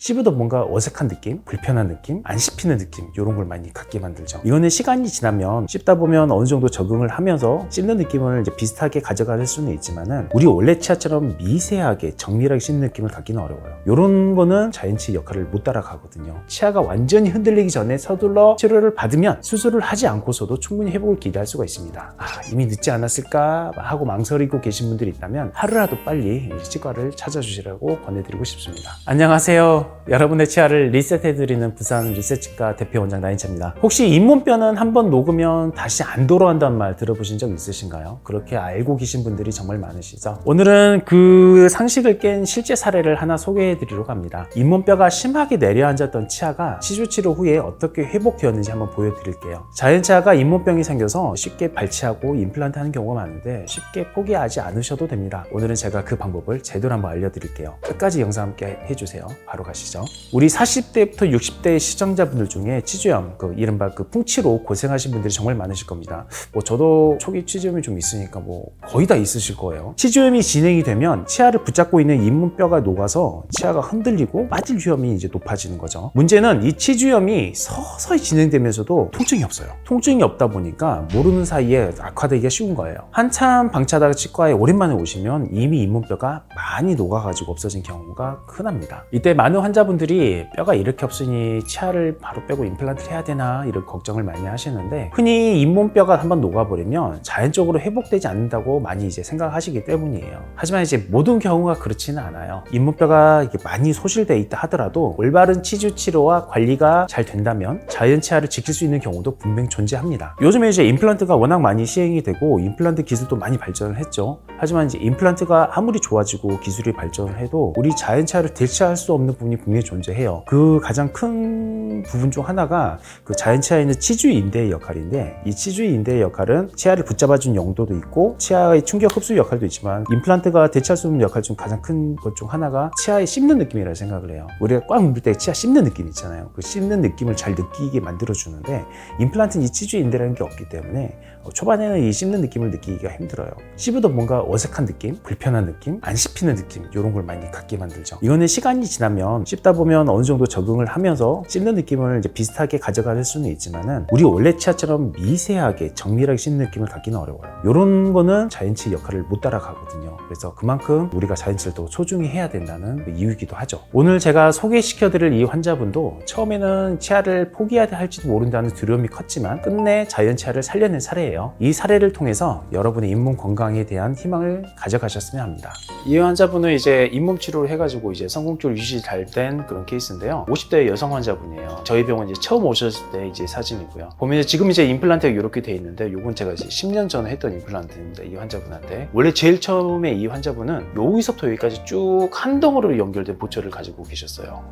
씹어도 뭔가 어색한 느낌, 불편한 느낌, 안 씹히는 느낌, 이런 걸 많이 갖게 만들죠. 이거는 시간이 지나면 씹다 보면 어느 정도 적응을 하면서 씹는 느낌을 이제 비슷하게 가져갈 수는 있지만은 우리 원래 치아처럼 미세하게 정밀하게 씹는 느낌을 갖기는 어려워요. 이런 거는 자연치 역할을 못 따라가거든요. 치아가 완전히 흔들리기 전에 서둘러 치료를 받으면 수술을 하지 않고서도 충분히 회복을 기대할 수가 있습니다. 이미 늦지 않았을까 하고 망설이고 계신 분들이 있다면 하루라도 빨리 치과를 찾아주시라고 권해드리고 싶습니다. 안녕하세요. 여러분의 치아를 리셋해드리는 부산 리셋치과 대표 원장 나인차입니다. 혹시 잇몸뼈는 한번 녹으면 다시 안 돌아온다는 말 들어보신 적 있으신가요? 그렇게 알고 계신 분들이 정말 많으시죠? 오늘은 그 상식을 깬 실제 사례를 하나 소개해드리려고 합니다. 잇몸뼈가 심하게 내려앉았던 치아가 시술치료 후에 어떻게 회복되었는지 한번 보여드릴게요. 자연치아가 잇몸병이 생겨서 쉽게 발치하고 임플란트 하는 경우가 많은데 쉽게 포기하지 않으셔도 됩니다. 오늘은 제가 그 방법을 제대로 한번 알려드릴게요. 끝까지 영상 함께 해주세요. 바로 가시죠. 우리 40대부터 60대 시청자분들 중에 치주염, 이른바 풍치로 고생하신 분들이 정말 많으실 겁니다. 저도 초기 치주염이 좀 있으니까 거의 다 있으실 거예요. 치주염이 진행이 되면 치아를 붙잡고 있는 잇몸뼈가 녹아서 치아가 흔들리고 빠질 위험이 이제 높아지는 거죠. 문제는 이 치주염이 서서히 진행되면서도 통증이 없어요. 통증이 없다 보니까 모르는 사이에 악화되기가 쉬운 거예요. 한참 방치하다가 치과에 오랜만에 오시면 이미 잇몸뼈가 많이 녹아가지고 없어진 경우가 흔합니다. 이때 많은 환자분들이 뼈가 이렇게 없으니 치아를 바로 빼고 임플란트를 해야 되나 이런 걱정을 많이 하시는데, 흔히 잇몸뼈가 한번 녹아버리면 자연적으로 회복되지 않는다고 많이 이제 생각하시기 때문이에요. 하지만 이제 모든 경우가 그렇지는 않아요. 잇몸뼈가 이게 많이 소실되어 있다 하더라도 올바른 치주 치료와 관리가 잘 된다면 자연 치아를 지킬 수 있는 경우도 분명 존재합니다. 요즘에 이제 임플란트가 워낙 많이 시행이 되고 임플란트 기술도 많이 발전을 했죠. 하지만 이제 임플란트가 아무리 좋아지고 기술이 발전을 해도 우리 자연 치아를 대체할 수 없는 부분이 분명히 존재해요. 그 가장 큰 부분 중 하나가 그 자연 치아에 있는 치주 인대의 역할인데, 이 치주 인대의 역할은 치아를 붙잡아준 용도도 있고 치아의 충격 흡수 역할도 있지만, 임플란트가 대체할 수 없는 역할 중 가장 큰 것 중 하나가 치아에 씹는 느낌이라 생각을 해요. 우리가 꽉 물을 때 치아 씹는 느낌 있잖아요. 그 씹는 느낌을 잘 느끼게 만들어주는데, 임플란트는 이 치주 인대라는 게 없기 때문에 초반에는 이 씹는 느낌을 느끼기가 힘들어요. 씹어도 뭔가 어색한 느낌, 불편한 느낌, 안 씹히는 느낌, 이런 걸 많이 갖게 만들죠. 이거는 시간이 지나면 씹다 보면 어느 정도 적응을 하면서 씹는 느낌을 이제 비슷하게 가져갈 수는 있지만은 우리 원래 치아처럼 미세하게 정밀하게 씹는 느낌을 갖기는 어려워요. 이런 거는 자연치 역할을 못 따라가거든요. 그래서 그만큼 우리가 자연치를 더 소중히 해야 된다는 이유이기도 하죠. 오늘 제가 소개시켜드릴 이 환자분도 처음에는 치아를 포기해야 할지도 모른다는 두려움이 컸지만 끝내 자연 치아를 살려낸 사례예요. 이 사례를 통해서 여러분의 잇몸 건강에 대한 희망을 가져가셨으면 합니다. 이 환자분은 이제 잇몸 치료를 해가지고 이제 성공적으로 유지 잘 된 그런 케이스인데요. 50대 여성 환자분이에요. 저희 병원 이제 처음 오셨을 때 이제 사진이고요. 보면 지금 이제 임플란트가 이렇게 돼 있는데, 요건 제가 이제 10년 전에 했던 임플란트입니다. 이 환자분한테. 원래 제일 처음에 이 환자분은 여기서부터 여기까지 쭉 한 덩어리로 연결된 보철을 가지고 계셨어요.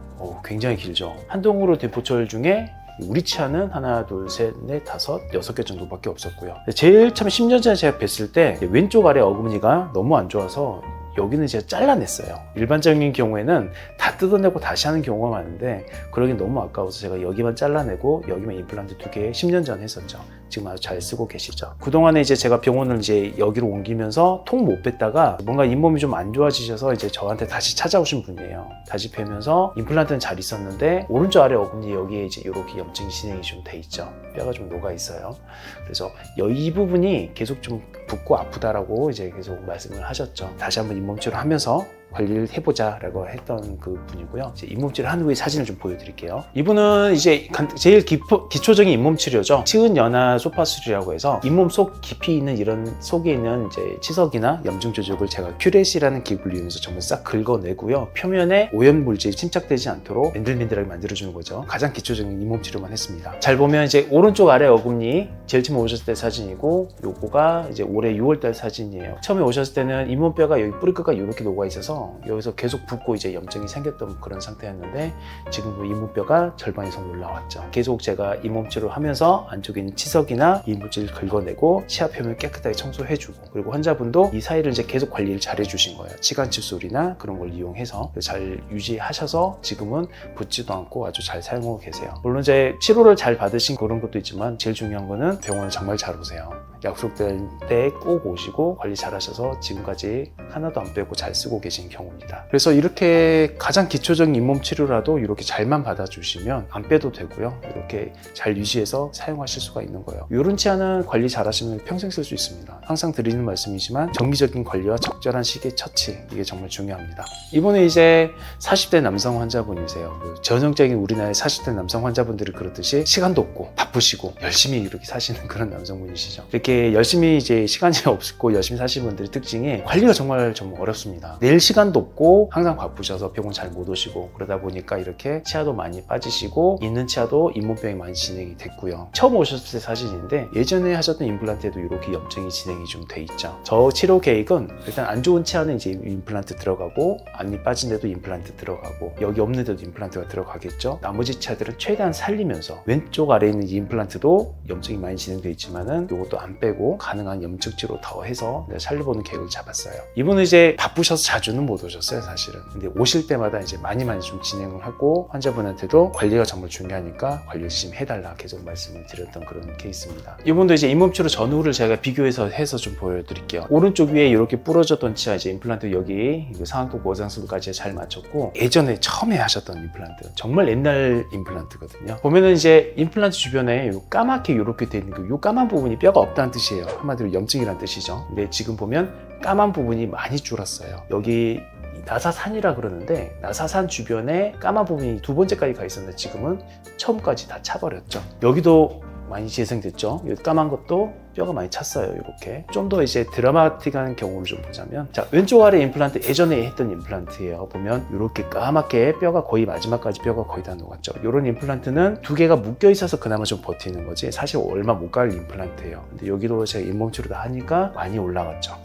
굉장히 길죠. 한 덩어리로 된 보철 중에 우리 치아는 하나, 둘, 셋, 넷, 다섯, 6개 정도밖에 없었고요. 제일 처음 10년 전에 제가 뵀을 때 왼쪽 아래 어금니가 너무 안 좋아서 여기는 제가 잘라냈어요. 일반적인 경우에는 다 뜯어내고 다시 하는 경우가 많은데, 그러긴 너무 아까워서 제가 여기만 잘라내고 여기만 임플란트 2개 10년 전에 했었죠. 지금 아주 잘 쓰고 계시죠. 그동안에 이제 제가 병원을 이제 여기로 옮기면서 통 못 뺐다가 뭔가 잇몸이 좀 안 좋아지셔서 이제 저한테 다시 찾아오신 분이에요. 다시 뵈면서 임플란트는 잘 있었는데 오른쪽 아래 어금니 여기에 이제 이렇게 염증이 진행이 좀 돼 있죠. 뼈가 좀 녹아 있어요. 그래서 이 부분이 계속 좀 붓고 아프다라고 이제 계속 말씀을 하셨죠. 다시 한번 잇몸치료를 하면서 관리를 해보자라고 했던 그 분이고요. 이제 잇몸치료 한 후의 사진을 좀 보여드릴게요. 이분은 이제 제일 기초적인 잇몸치료죠. 치은연화 소파술이라고 해서 잇몸 속 깊이 있는 이런 속에 있는 이제 치석이나 염증 조직을 제가 큐렛이라는 기구를 이용해서 전부 싹 긁어내고요. 표면에 오염 물질이 침착되지 않도록 맨들맨들하게 만들어주는 거죠. 가장 기초적인 잇몸치료만 했습니다. 잘 보면 이제 오른쪽 아래 어금니 제일 처음 오셨을 때 사진이고, 요거가 이제 올해 6월달 사진이에요. 처음에 오셨을 때는 잇몸뼈가 여기 뿌리 끝까지 이렇게 녹아 있어서 여기서 계속 붓고 이제 염증이 생겼던 그런 상태였는데, 지금 잇몸뼈가 절반 이상 올라왔죠. 계속 제가 잇몸 치료를 하면서 안쪽에 있는 치석이나 이물질을 긁어내고 치아 표면을 깨끗하게 청소해주고, 그리고 환자분도 이 사이를 이제 계속 관리를 잘 해주신 거예요. 치간 칫솔이나 그런 걸 이용해서 잘 유지하셔서 지금은 붓지도 않고 아주 잘 사용하고 계세요. 물론 이제 치료를 잘 받으신 그런 것도 있지만 제일 중요한 거는 병원을 정말 잘 오세요. 약속될 때 꼭 오시고 관리 잘 하셔서 지금까지 하나도 안 빼고 잘 쓰고 계신 경우입니다. 그래서 이렇게 가장 기초적인 잇몸 치료라도 이렇게 잘만 받아주시면 안 빼도 되고요. 이렇게 잘 유지해서 사용하실 수가 있는 거예요. 이런 치아는 관리 잘 하시면 평생 쓸 수 있습니다. 항상 드리는 말씀이지만 정기적인 관리와 적절한 시기의 처치, 이게 정말 중요합니다. 이번에 이제 40대 남성 환자분이세요. 전형적인 우리나라의 40대 남성 환자분들이 그렇듯이 시간도 없고 바쁘시고 열심히 이렇게 사시는 그런 남성분이시죠. 이렇게 열심히 이제 시간이 없고 열심히 사시는 분들의 특징이 관리가 정말 어렵습니다. 낼 시간도 없고 항상 바쁘셔서 병원 잘 못 오시고 그러다 보니까 이렇게 치아도 많이 빠지시고 있는 치아도 잇몸병이 많이 진행이 됐고요. 처음 오셨을 때 사진인데 예전에 하셨던 임플란트에도 이렇게 염증이 진행이 좀 돼 있죠. 저 치료 계획은 일단 안 좋은 치아는 이제 임플란트 들어가고 안이 빠진 데도 임플란트 들어가고 여기 없는 데도 임플란트가 들어가겠죠. 나머지 치아들은 최대한 살리면서 왼쪽 아래에 있는 이 임플란트도 염증이 많이 진행돼 있지만은 이것도 안 빼고 가능한 염증치로 더 해서 살려보는 계획을 잡았어요. 이분은 이제 바쁘셔서 자주는 못 오셨어요, 사실은. 근데 오실 때마다 이제 많이 좀 진행을 하고 환자분한테도 관리가 정말 중요하니까 관리 열심히 해달라 계속 말씀을 드렸던 그런 케이스입니다. 이분도 이제 잇몸치료 전후를 제가 비교해서 좀 보여드릴게요. 오른쪽 위에 이렇게 부러졌던 치아 이제 임플란트 여기 상악도 고장술까지 잘 맞췄고 예전에 처음에 하셨던 임플란트 정말 옛날 임플란트거든요. 보면은 이제 임플란트 주변에 요 까맣게 이렇게 돼 있는 요 까만 부분이 뼈가 없다는 뜻이에요. 한마디로 염증이란 뜻이죠. 근데 지금 보면 까만 부분이 많이 줄었어요. 여기 나사산이라 그러는데 나사산 주변에 까만 부분이 두 번째까지 가 있었는데 지금은 처음까지 다 차버렸죠. 여기도 많이 재생됐죠. 이 까만 것도 뼈가 많이 찼어요. 이렇게 좀 더 이제 드라마틱한 경우를 좀 보자면 자, 왼쪽 아래 임플란트 예전에 했던 임플란트예요. 보면 이렇게 까맣게 뼈가 거의 마지막까지 뼈가 거의 다 녹았죠. 이런 임플란트는 두 개가 묶여 있어서 그나마 좀 버티는 거지 사실 얼마 못 갈 임플란트예요. 근데 여기도 제가 잇몸 치료 다 하니까 많이 올라갔죠.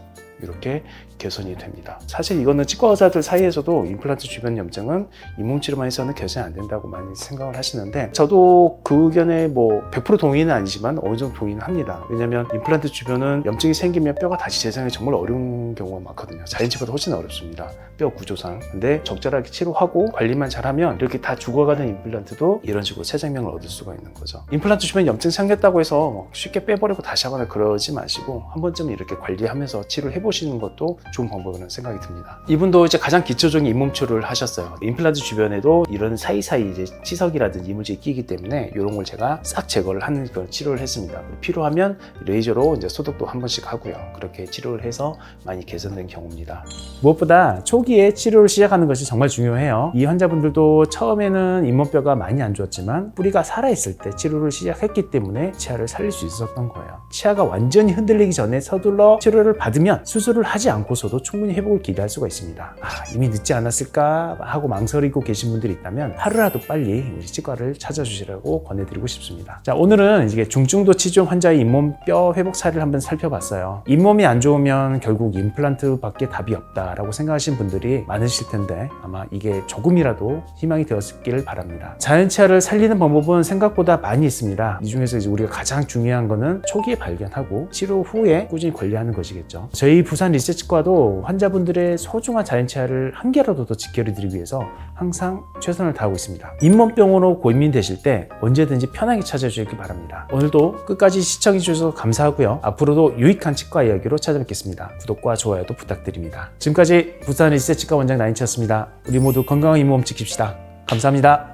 이렇게 개선이 됩니다. 사실 이거는 치과 의사들 사이에서도 임플란트 주변 염증은 잇몸 치료만 해서는 개선이 안 된다고 많이 생각을 하시는데 저도 그 의견에 뭐 100% 동의는 아니지만 어느 정도 동의는 합니다. 왜냐면 임플란트 주변은 염증이 생기면 뼈가 다시 재생이 정말 어려운 경우가 많거든요. 자연치보다 훨씬 어렵습니다. 뼈 구조상. 근데 적절하게 치료하고 관리만 잘하면 이렇게 다 죽어가는 임플란트도 이런 식으로 새 생명을 얻을 수가 있는 거죠. 임플란트 주변 염증 생겼다고 해서 쉽게 빼버리고 다시 하거나 그러지 마시고 한 번쯤 이렇게 관리하면서 치료를 해보시는 것도 좋은 방법이라는 생각이 듭니다. 이분도 이제 가장 기초적인 잇몸 치료를 하셨어요. 임플란트 주변에도 이런 사이사이 이제 치석이라든지 이물질이 끼기 때문에 이런 걸 제가 싹 제거를 하는 그런 치료를 했습니다. 필요하면 레이저로 이제 소독도 한 번씩 하고요. 그렇게 치료를 해서 많이 개선된 경우입니다. 무엇보다 초기에 치료를 시작하는 것이 정말 중요해요. 이 환자분들도 처음에는 잇몸뼈가 많이 안 좋았지만 뿌리가 살아있을 때 치료를 시작했기 때문에 치아를 살릴 수 있었던 거예요. 치아가 완전히 흔들리기 전에 서둘러 치료를 받으면 수술을 하지 않고서도 충분히 회복을 기대할 수가 있습니다. 이미 늦지 않았을까 하고 망설이고 계신 분들이 있다면 하루라도 빨리 우리 치과를 찾아주시라고 권해드리고 싶습니다. 자, 오늘은 이게 중증도 치중 환자의 잇몸뼈 회복 사례를 한번 살펴봤어요. 잇몸이 안 좋으면 결국 임플란트밖에 답이 없다라고 생각하시는 분들이 많으실 텐데 아마 이게 조금이라도 희망이 되었기를 바랍니다. 자연치아를 살리는 방법은 생각보다 많이 있습니다. 이 중에서 이제 우리가 가장 중요한 거는 초기에 발견하고 치료 후에 꾸준히 관리하는 것이겠죠. 저희 부산 리셋치과도 환자분들의 소중한 자연치아를 한 개라도 더 지켜드리기 위해서 항상 최선을 다하고 있습니다. 잇몸병으로 고민되실 때 언제든지 편하게 찾아주시기 바랍니다. 오늘도 끝까지 시청해주셔서 감사하고요. 앞으로도 유익한 치과 이야기로 찾아뵙겠습니다. 구독과 좋아요도 부탁드립니다. 지금까지 부산 리셋치과 원장 나인치였습니다. 우리 모두 건강한 잇몸 지킵시다. 감사합니다.